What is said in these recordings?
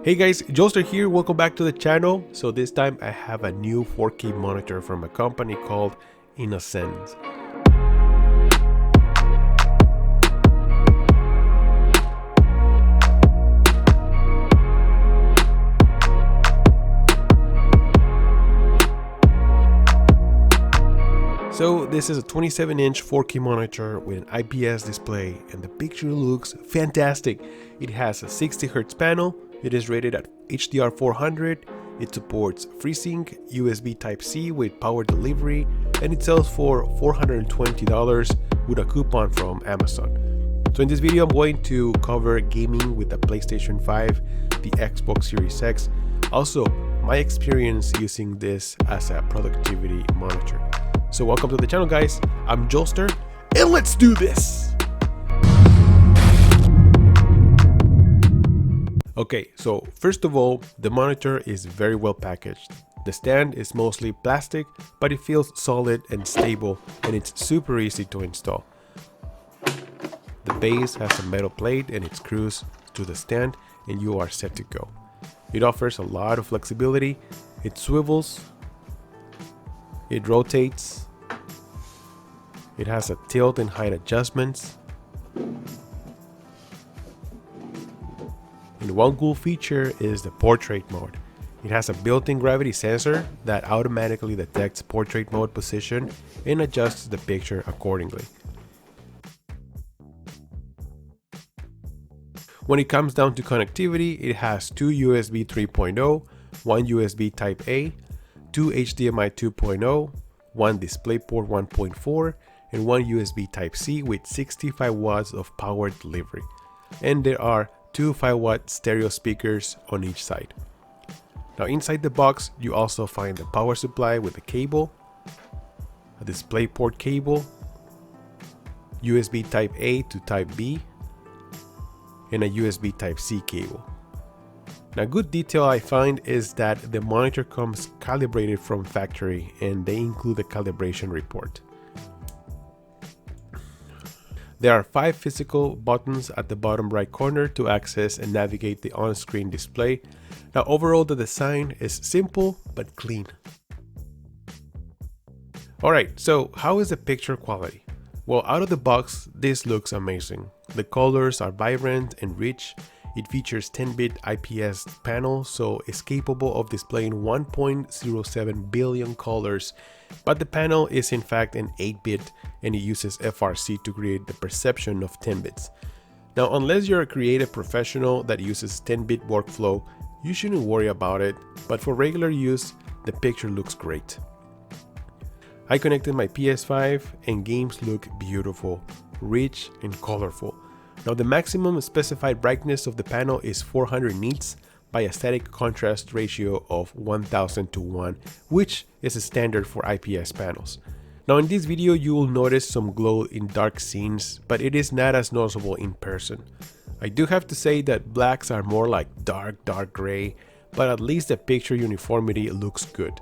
Hey guys, Joester here, welcome back to the channel. So this time I have a new 4K monitor from a company called Innocn. So this is a 27-inch 4K monitor with an IPS display and the picture looks fantastic. It has a 60Hz panel, it is rated at HDR 400, it supports FreeSync, USB Type-C with power delivery, and it sells for $420 with a coupon from Amazon. So in this video I'm going to cover gaming with the PlayStation 5, the Xbox Series X, also my experience using this as a productivity monitor. So welcome to the channel guys, I'm Joester, and let's do this! Okay, so first of all, the monitor is very well packaged. The stand is mostly plastic, but it feels solid and stable, and it's super easy to install. The base has a metal plate and it screws to the stand and you are set to go. It offers a lot of flexibility, it swivels, it rotates, it has a tilt and height adjustments. And one cool feature is the portrait mode. It has a built-in gravity sensor that automatically detects portrait mode position and adjusts the picture accordingly. When it comes down to connectivity, it has two USB 3.0, one USB Type-A, two HDMI 2.0, one DisplayPort 1.4, and one USB Type-C with 65 watts of power delivery. And there are two 5-watt stereo speakers on each side. Now inside the box you also find the power supply with a cable, a DisplayPort cable, USB Type-A to Type-B, and a USB Type-C cable. Now good detail I find is that the monitor comes calibrated from factory and they include a calibration report. There are 5 physical buttons at the bottom right corner to access and navigate the on-screen display. Now overall the design is simple but clean. Alright, so how is the picture quality? Well, out of the box this looks amazing. The colors are vibrant and rich. It features 10-bit IPS panel, so it's capable of displaying 1.07 billion colors, but the panel is in fact an 8-bit and it uses FRC to create the perception of 10 bits. Now unless you're a creative professional that uses 10-bit workflow, you shouldn't worry about it, but for regular use, the picture looks great. I connected my PS5 and games look beautiful, rich and colorful. Now the maximum specified brightness of the panel is 400 nits by a static contrast ratio of 1000 to 1, which is a standard for IPS panels. Now in this video you will notice some glow in dark scenes, but it is not as noticeable in person. I do have to say that blacks are more like dark gray, but at least the picture uniformity looks good.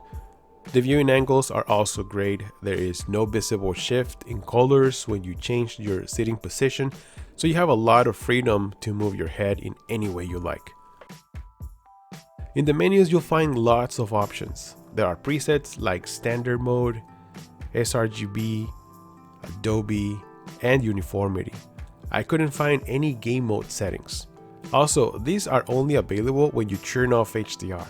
The viewing angles are also great. There is no visible shift in colors when you change your sitting position, so you have a lot of freedom to move your head in any way you like. In the menus you'll find lots of options. There are presets like standard mode, sRGB, Adobe, and uniformity. I couldn't find any game mode settings. Also, these are only available when you turn off HDR.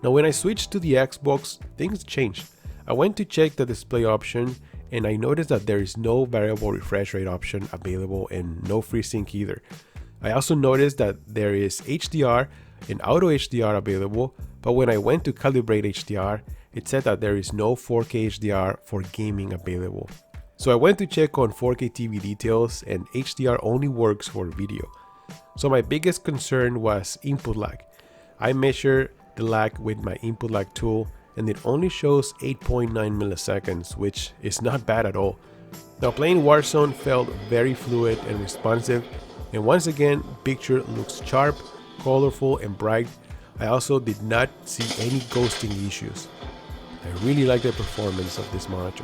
Now when I switched to the Xbox, things changed. I went to check the display option and I noticed that there is no variable refresh rate option available and no FreeSync either. I also noticed that there is HDR and Auto HDR available, but when I went to calibrate HDR, it said that there is no 4K HDR for gaming available. So I went to check on 4K TV details and HDR only works for video. So my biggest concern was input lag. I measured the lag with my input lag tool and it only shows 8.9 milliseconds, which is not bad at all. Now playing Warzone felt very fluid and responsive, and once again picture looks sharp, colorful and bright. I also did not see any ghosting issues. I really like the performance of this monitor.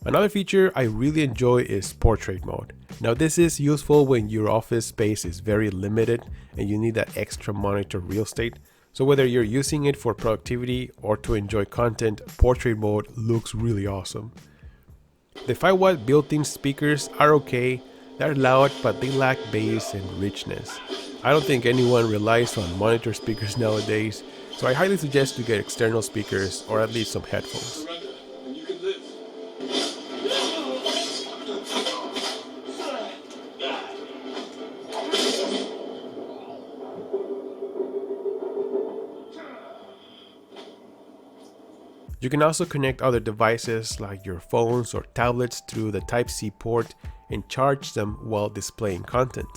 Another feature I really enjoy is portrait mode. Now this is useful when your office space is very limited and you need that extra monitor real estate. So whether you're using it for productivity or to enjoy content, portrait mode looks really awesome. The 5-watt built-in speakers are okay, they're loud but they lack bass and richness. I don't think anyone relies on monitor speakers nowadays, so I highly suggest to get external speakers or at least some headphones. You can also connect other devices like your phones or tablets through the Type-C port and charge them while displaying content.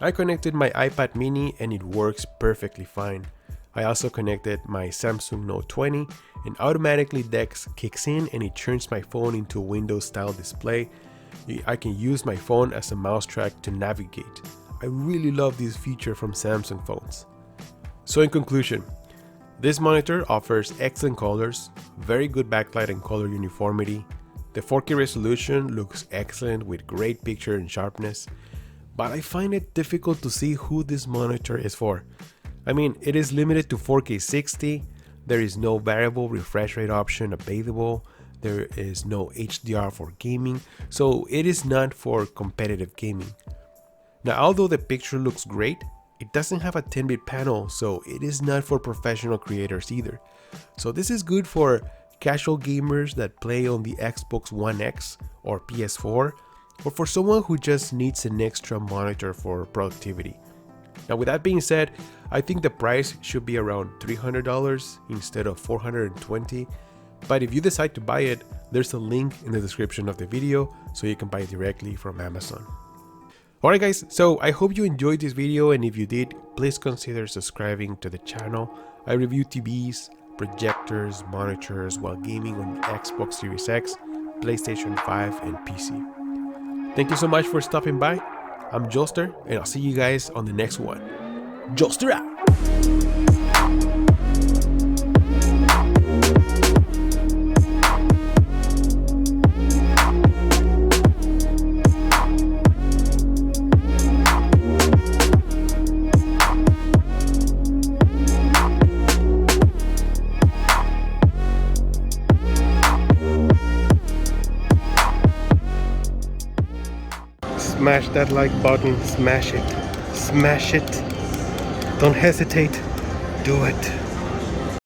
I connected my iPad mini and it works perfectly fine. I also connected my Samsung Note 20 and automatically DeX kicks in and it turns my phone into a Windows style display. I can use my phone as a mouse track to navigate. I really love this feature from Samsung phones. So in conclusion, this monitor offers excellent colors, very good backlight and color uniformity. The 4K resolution looks excellent with great picture and sharpness, but I find it difficult to see who this monitor is for. I mean, it is limited to 4K 60, there is no variable refresh rate option available, there is no HDR for gaming, so it is not for competitive gaming. Now, although the picture looks great, it doesn't have a 10-bit panel, so it is not for professional creators either. So this is good for casual gamers that play on the Xbox One X or PS4, or for someone who just needs an extra monitor for productivity. Now with that being said, I think the price should be around $300 instead of $420, but if you decide to buy it, there's a link in the description of the video so you can buy it directly from Amazon. Alright guys, so I hope you enjoyed this video, and if you did, please consider subscribing to the channel. I review TVs, projectors, monitors while gaming on Xbox Series X, PlayStation 5 and PC. Thank you so much for stopping by. I'm Joster and I'll see you guys on the next one. Joster out! Smash that like button, smash it, don't hesitate, do it.